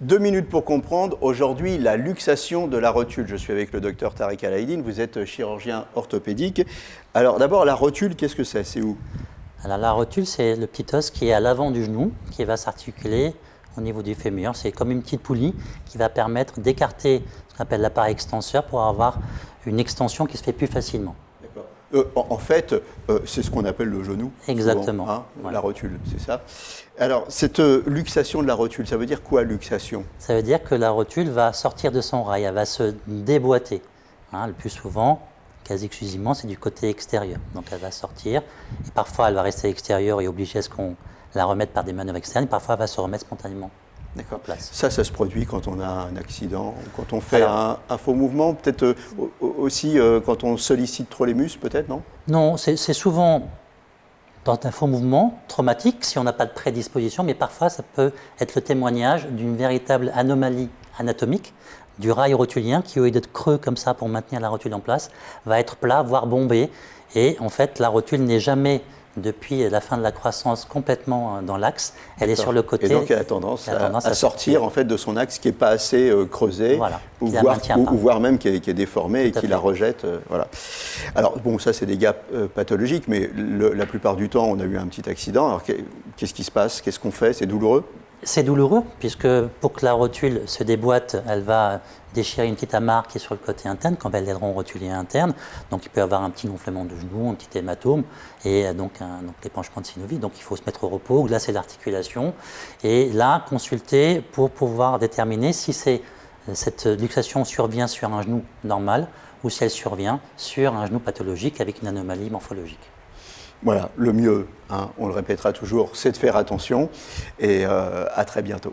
2 minutes pour comprendre. Aujourd'hui, la luxation de la rotule. Je suis avec le docteur Tarek Alaïdine. Vous êtes chirurgien orthopédique. Alors d'abord, la rotule, qu'est-ce que c'est? C'est où? Alors, la rotule, c'est le petit os qui est à l'avant du genou, qui va s'articuler au niveau du fémur. C'est comme une petite poulie qui va permettre d'écarter ce qu'on appelle l'appareil extenseur pour avoir une extension qui se fait plus facilement. En fait, c'est ce qu'on appelle le genou. Exactement. Souvent, hein, voilà. La rotule, c'est ça. Alors, cette luxation de la rotule, ça veut dire quoi, luxation? Ça veut dire que la rotule va sortir de son rail, elle va se déboîter. Hein, le plus souvent, quasi exclusivement, c'est du côté extérieur. Donc elle va sortir, et parfois elle va rester à l'extérieur et obliger à ce qu'on la remette par des manœuvres externes, et parfois elle va se remettre spontanément en place. Ça se produit quand on a un accident, quand on fait un faux mouvement, peut-être aussi quand on sollicite trop les muscles, peut-être, non? Non, c'est souvent dans un faux mouvement traumatique, si on n'a pas de prédisposition, mais parfois ça peut être le témoignage d'une véritable anomalie anatomique du rail rotulien qui, au lieu d'être creux comme ça pour maintenir la rotule en place, va être plat, voire bombé. Et en fait, la rotule n'est jamais, depuis la fin de la croissance, complètement dans l'axe. Elle est sur le côté. Et donc, elle a tendance à sortir en fait, de son axe qui n'est pas assez creusé, voilà, ou voire même qui est déformé et qui la rejette. Voilà. Alors, bon, ça, c'est des cas pathologiques, mais la plupart du temps, on a eu un petit accident. Alors, qu'est-ce qui se passe? Qu'est-ce qu'on fait? C'est douloureux? C'est douloureux, puisque pour que la rotule se déboîte, elle va déchirer une petite amarre qui est sur le côté interne, qu'on appelle l'aileron rotulien interne. Donc il peut y avoir un petit gonflement de genou, un petit hématome, et donc l'épanchement de synovie. Donc il faut se mettre au repos, glacer l'articulation, et là, consulter pour pouvoir déterminer si cette luxation survient sur un genou normal ou si elle survient sur un genou pathologique avec une anomalie morphologique. Voilà, le mieux, hein, on le répétera toujours, c'est de faire attention et à très bientôt.